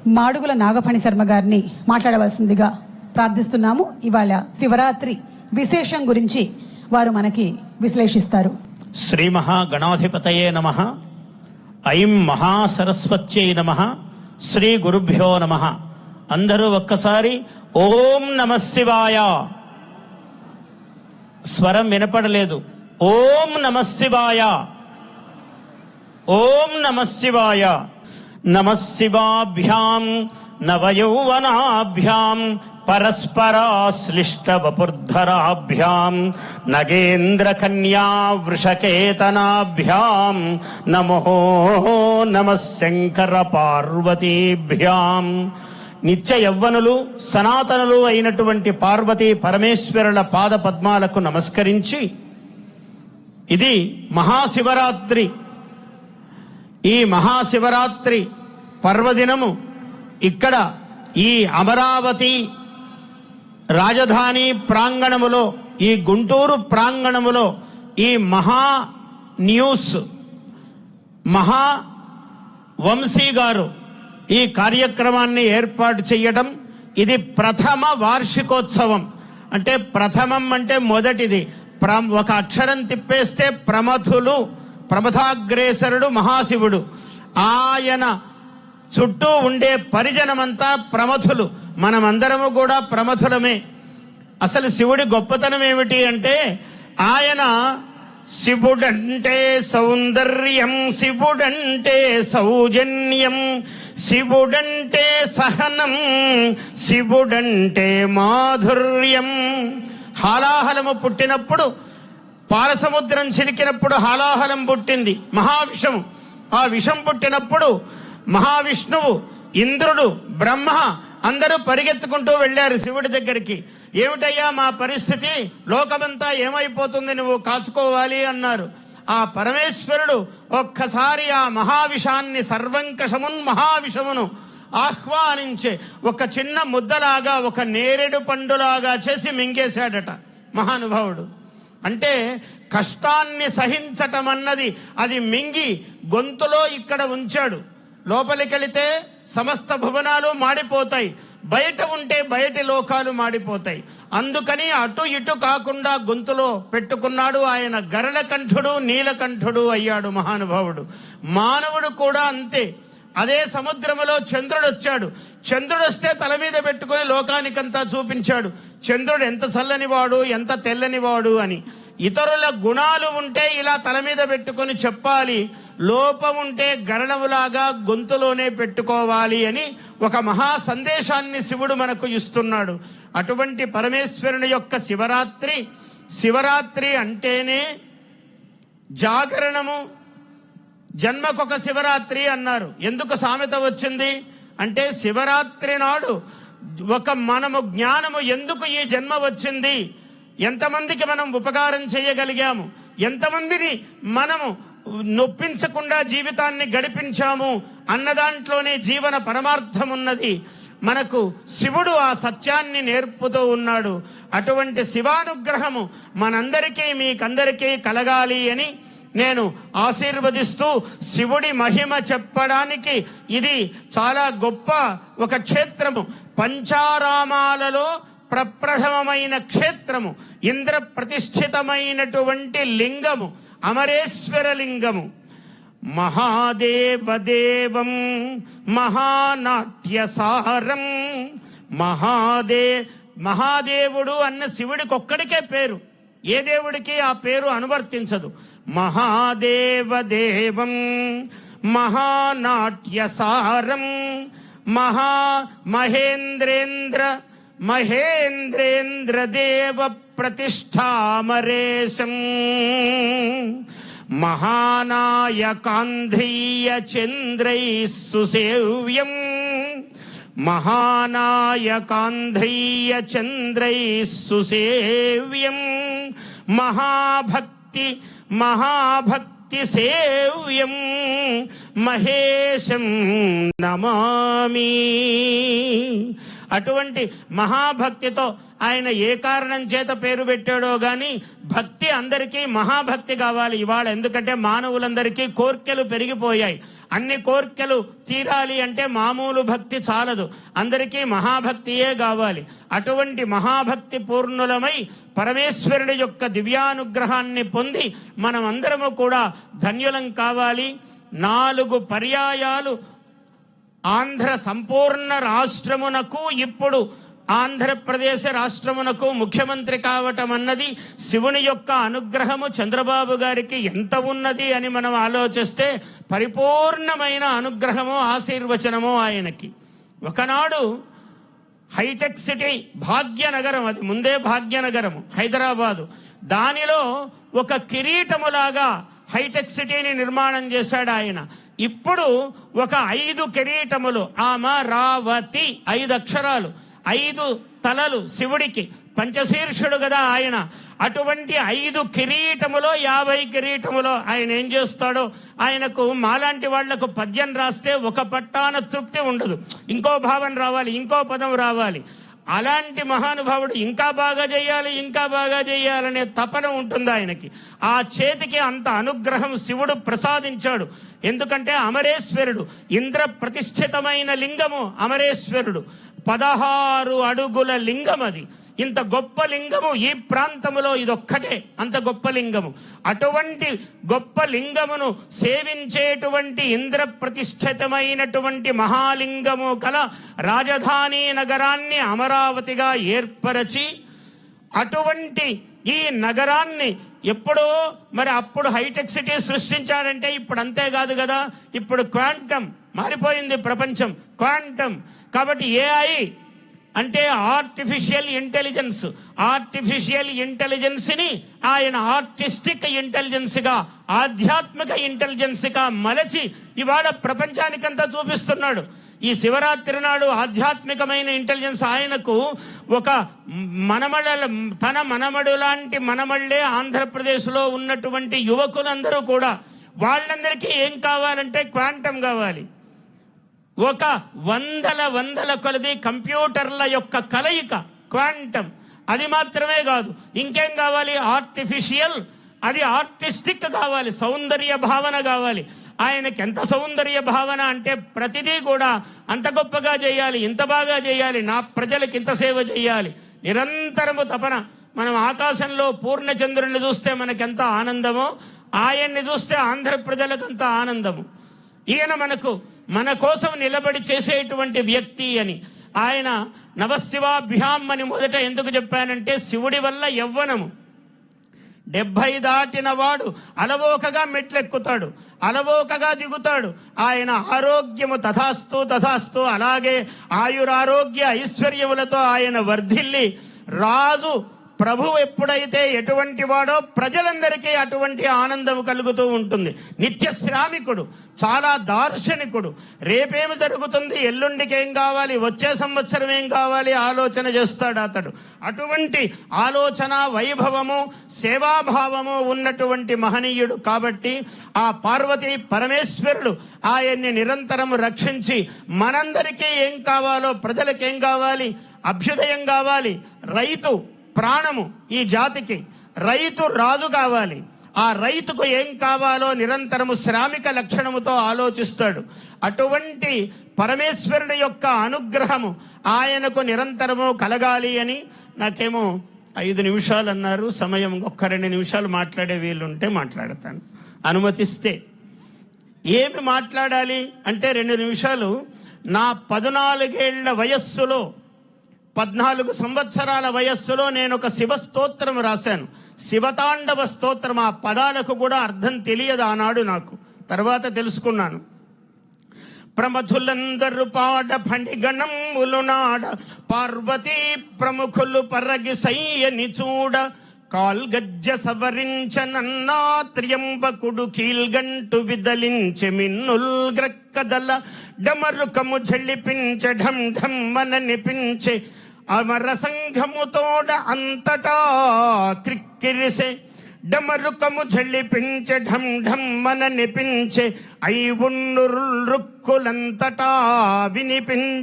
మాడుగుల నాగఫణి శర్మ గారిని మాట్లాడవలసిందిగా ప్రార్థిస్తున్నాము. ఇవాళ శివరాత్రి విశేషం గురించి వారు మనకి విశ్లేషిస్తారు. శ్రీ మహాగణాధిపతయే నమః. ఐం మహాసరస్వత్యై నమః. శ్రీ గురుభ్యో నమః. అందరూ ఒక్కసారి ఓం నమః శివాయ. స్వరం వినపడలేదు. ఓం నమః శివాయ. ఓం నమః శివాయ. నమః శివాభ్యాం నవయౌవనాభ్యాం పరస్పరాశ్లిష్టవపుర్ధరాభ్యాం నగేంద్రకన్యా వృషకేతనాభ్యాం నమో నమః శంకర పార్వతీభ్యాం. నిత్య యవ్వనులు సనాతనులు అయినటువంటి పార్వతీ పరమేశ్వరుల పాద పద్మాలకు నమస్కరించి, ఇది మహాశివరాత్రి. ఈ మహాశివరాత్రి పర్వదినము ఇక్కడ ఈ అమరావతి రాజధాని ప్రాంగణములో, ఈ గుంటూరు ప్రాంగణములో ఈ మహా న్యూస్ మహా వంశీ గారు ఈ కార్యక్రమాన్ని ఏర్పాటు చేయడం, ఇది ప్రథమ వార్షికోత్సవం. అంటే ప్రథమం అంటే మొదటిది. ఒక అక్షరం తిప్పేస్తే ప్రమథులు, ప్రమథాగ్రేసరుడు మహాశివుడు. ఆయన చుట్టూ ఉండే పరిజనమంతా ప్రమథులు. మనమందరము కూడా ప్రమథులమే. అసలు శివుడి గొప్పతనం ఏమిటి అంటే, ఆయన శివుడంటే సౌందర్యం, శివుడంటే సౌజన్యం, శివుడంటే సహనం, శివుడంటే మాధుర్యం. హాలాహలము పుట్టినప్పుడు, పాలసముద్రం చిలికినప్పుడు హాలాహలం పుట్టింది, మహావిషము. ఆ విషం పుట్టినప్పుడు మహావిష్ణువు, ఇంద్రుడు, బ్రహ్మ అందరూ పరిగెత్తుకుంటూ వెళ్ళారు శివుడి దగ్గరికి. ఏమిటయ్యా మా పరిస్థితి, లోకమంతా ఏమైపోతుంది, నువ్వు కాచుకోవాలి అన్నారు. ఆ పరమేశ్వరుడు ఒక్కసారి ఆ మహావిషాన్ని, సర్వంకషమున్ మహావిషమును ఆహ్వానించే ఒక చిన్న ముద్దలాగా, ఒక నేరేడు పండులాగా చేసి మింగేశాడట మహానుభావుడు. అంటే కష్టాన్ని సహించటం అన్నది అది మింగి గొంతులో ఇక్కడ ఉంచాడు. లోపలికెళితే సమస్త భువనాలు మాడిపోతాయి, బయట ఉంటే బయటి లోకాలు మాడిపోతాయి. అందుకని అటు ఇటు కాకుండా గొంతులో పెట్టుకున్నాడు. ఆయన గరళకంఠుడు, నీలకంఠుడు అయ్యాడు మహానుభావుడు. మానవుడు కూడా అంతే. అదే సముద్రములో చంద్రుడు వచ్చాడు. చంద్రుడు వస్తే తల మీద పెట్టుకుని లోకానికంతా చూపించాడు, చంద్రుడు ఎంత చల్లనివాడు, ఎంత తెల్లనివాడు అని. ఇతరుల గుణాలు ఉంటే ఇలా తల మీద పెట్టుకుని చెప్పాలి, లోపం ఉంటే గరణములాగా గొంతులోనే పెట్టుకోవాలి అని ఒక మహా సందేశాన్ని శివుడు మనకు ఇస్తున్నాడు. అటువంటి పరమేశ్వరుని యొక్క శివరాత్రి. శివరాత్రి అంటేనే జాగరణము. జన్మకొక శివరాత్రి అన్నారు. ఎందుకు సామెత వచ్చింది అంటే, శివరాత్రి నాడు మనము జ్ఞానము, ఎందుకు ఈ జన్మ వచ్చింది, ఎంతమందికి మనం ఉపకారం చేయగలిగాము, ఎంతమందిని మనము నొప్పించకుండా జీవితాన్ని గడిపించాము అన్న దాంట్లోనే జీవన పరమార్థం ఉన్నది. మనకు శివుడు ఆ సత్యాన్ని నేర్పుతూ ఉన్నాడు. అటువంటి శివానుగ్రహము మనందరికీ, మీకందరికీ కలగాలి అని నేను ఆశీర్వదిస్తూ, శివుడి మహిమ చెప్పడానికి ఇది చాలా గొప్ప ఒక క్షేత్రము. పంచారామాలలో ప్రప్రథమమైన క్షేత్రము, ఇంద్ర ప్రతిష్ఠితమైనటువంటి లింగము, అమరేశ్వర లింగము. మహాదేవదేవం మహానాట్యసారం. మహాదేవుడు అన్న శివుడికి ఒక్కడికే పేరు, ఏ దేవుడికి ఆ పేరు అనువర్తించదు. మహాదేవదేవం మహానాట్యసారం మహేంద్రేంద్ర దేవ ప్రతిష్ఠామరేశం. మహానాయకాంధ్రీయ చంద్రై సుసేవ్యం. మహానాయకాంధ్రీయ చంద్రై సుసేవ్యం. మహాభక్తి సేవ్యం మహేశం నమామి. అటువంటి మహాభక్తితో ఆయన ఏ కారణం చేత పేరు పెట్టాడో గాని భక్తి అందరికీ మహాభక్తి కావాలి ఇవాళ. ఎందుకంటే మానవులందరికీ కోర్కెలు పెరిగిపోయాయి. అన్ని కోర్కెలు తీరాలి అంటే మామూలు భక్తి చాలదు, అందరికీ మహాభక్తియే కావాలి. అటువంటి మహాభక్తి పూర్ణులమై పరమేశ్వరుడి యొక్క దివ్యానుగ్రహాన్ని పొంది మనం అందరము కూడా ధన్యులం కావాలి. 4 పర్యాయాలు ఆంధ్ర సంపూర్ణ రాష్ట్రమునకు, ఇప్పుడు ఆంధ్రప్రదేశ్ రాష్ట్రమునకు ముఖ్యమంత్రి కావటం అన్నది శివుని యొక్క అనుగ్రహము చంద్రబాబు గారికి ఎంత ఉన్నది అని మనం ఆలోచిస్తే పరిపూర్ణమైన అనుగ్రహము, ఆశీర్వచనము ఆయనకి. ఒకనాడు హైటెక్ సిటీ భాగ్యనగరం, అది ముందే భాగ్యనగరము హైదరాబాదు, దానిలో ఒక కిరీటములాగా హైటెక్ సిటీని నిర్మాణం చేశాడు ఆయన. ఇప్పుడు ఒక 5 కిరీటములు, అమరావతి 5 అక్షరాలు, 5 తలలు శివుడికి, పంచశీర్షుడు కదా ఆయన. అటువంటి 5 కిరీటములో 50 కిరీటములో ఆయన ఏం చేస్తాడో, ఆయనకు మాలాంటి వాళ్లకు పద్యం రాస్తే ఒక పట్టాన తృప్తి ఉండదు, ఇంకో భావం రావాలి, ఇంకో పదం రావాలి. అలాంటి మహానుభావుడు ఇంకా బాగా చేయాలి, ఇంకా బాగా చేయాలనే తపన ఉంటుంది ఆయనకి. ఆ చేతికి అంత అనుగ్రహం శివుడు ప్రసాదించాడు. ఎందుకంటే అమరేశ్వరుడు, ఇంద్ర ప్రతిష్ఠితమైన లింగము అమరేశ్వరుడు, 16 అడుగుల లింగం అది. ఇంత గొప్ప లింగము ఈ ప్రాంతములో ఇదొక్కటే, అంత గొప్ప లింగము. అటువంటి గొప్ప లింగమును సేవించేటువంటి ఇంద్ర ప్రతిష్ఠితమైనటువంటి మహాలింగము కల రాజధాని నగరాన్ని అమరావతిగా ఏర్పరచి, అటువంటి ఈ నగరాన్ని ఎప్పుడో మరి అప్పుడు హైటెక్ సిటీ సృష్టించాడంటే ఇప్పుడు అంతేకాదు కదా, ఇప్పుడు క్వాంటమ్ మారిపోయింది ప్రపంచం, క్వాంటమ్. కాబట్టి ఏఐ అంటే ఆర్టిఫిషియల్ ఇంటెలిజెన్స్, ఆర్టిఫిషియల్ ఇంటెలిజెన్స్ని ఆయన ఆర్టిస్టిక్ ఇంటెలిజెన్స్గా, ఆధ్యాత్మిక ఇంటెలిజెన్స్గా మలచి ఇవాళ ప్రపంచానికంతా చూపిస్తున్నాడు. ఈ శివరాత్రి నాడు ఆధ్యాత్మికమైన ఇంటెలిజెన్స్ ఆయనకు ఒక తన మనమడు లాంటి మనమళ్ళే ఆంధ్రప్రదేశ్లో ఉన్నటువంటి యువకులందరూ కూడా, వాళ్ళందరికీ ఏం కావాలంటే క్వాంటమ్ కావాలి. ఒక వందల కొలది కంప్యూటర్ల యొక్క కలయిక క్వాంటమ్. అది మాత్రమే కాదు, ఇంకేం కావాలి, ఆర్టిఫిషియల్, అది ఆర్టిస్టిక్ కావాలి, సౌందర్య భావన కావాలి. ఆయనకి ఎంత సౌందర్య భావన అంటే ప్రతిదీ కూడా అంత గొప్పగా చేయాలి, ఇంత బాగా చేయాలి, నా ప్రజలకు ఇంత సేవ చేయాలి, నిరంతరము తపన. మనం ఆకాశంలో పూర్ణచంద్రుడిని చూస్తే మనకెంత ఆనందమో, ఆయన్ని చూస్తే ఆంధ్ర ప్రజలకు అంత ఆనందము. ఈయన మన కోసం నిలబడి చేసేటువంటి వ్యక్తి అని. ఆయన నవశివాభ్యాం అని మొదట ఎందుకు చెప్పానంటే, శివుడి వల్ల యవ్వనము. 70 దాటిన వాడు అలవోకగా మెట్లెక్కుతాడు, అలవోకగా దిగుతాడు. ఆయన ఆరోగ్యము తథాస్తు తథాస్తు, అలాగే ఆయురారోగ్య ఐశ్వర్యములతో ఆయన వర్ధిల్లి రాజు ప్రభువు ఎప్పుడైతే ఎటువంటి వాడో ప్రజలందరికీ అటువంటి ఆనందం కలుగుతూ ఉంటుంది. నిత్య శ్రామికుడు, చాలా దార్శనికుడు. రేపేమి జరుగుతుంది, ఎల్లుండికి ఏం కావాలి, వచ్చే సంవత్సరం ఏం కావాలి ఆలోచన చేస్తాడు అతడు. అటువంటి ఆలోచన వైభవము, సేవాభావము ఉన్నటువంటి మహనీయుడు. కాబట్టి ఆ పార్వతీ పరమేశ్వరుడు ఆయన్ని నిరంతరము రక్షించి మనందరికీ ఏం కావాలో, ప్రజలకు ఏం కావాలి, అభ్యుదయం కావాలి. రైతు ప్రాణము, ఈ జాతికి రైతు రాజు కావాలి. ఆ రైతుకు ఏం కావాలో నిరంతరము శ్రామిక లక్షణముతో ఆలోచిస్తాడు. అటువంటి పరమేశ్వరుని యొక్క అనుగ్రహము ఆయనకు నిరంతరము కలగాలి అని. నాకేమో 5 నిమిషాలు అన్నారు, సమయం ఒక్క 2 నిమిషాలు మాట్లాడే వీలుంటే మాట్లాడతాను, అనుమతిస్తే. ఏమి మాట్లాడాలి అంటే 2 నిమిషాలు. నా 14 ఏళ్ల వయస్సులో, 14 సంవత్సరాల వయస్సులో నేను ఒక శివ స్తోత్రం రాశాను, శివతాండవ స్తోత్రం. ఆ పదాలకు కూడా అర్థం తెలియదు ఆనాడు నాకు, తర్వాత తెలుసుకున్నాను. ప్రమథులందరూ పాడ ఫణిగణములు నాడ, పార్వతీ ప్రముఖులు పరగి సయ్యని చూడ, కాల్గజ్జ సవరించనన్నా త్రియంబకుడు కీల్గంటు విదలించె మిన్నుల్ గ్రక్కదల, డమరుకము జల్లిపించ ఢం ఢం మననిపించే, అమర సంఘముతోడ అంతటా క్రిక్కిరిసే, డమరుకము జల్లిపించే ఢం ఢం మననిపించే, ఐవున్ను రుక్కులంతటా వినిపించే.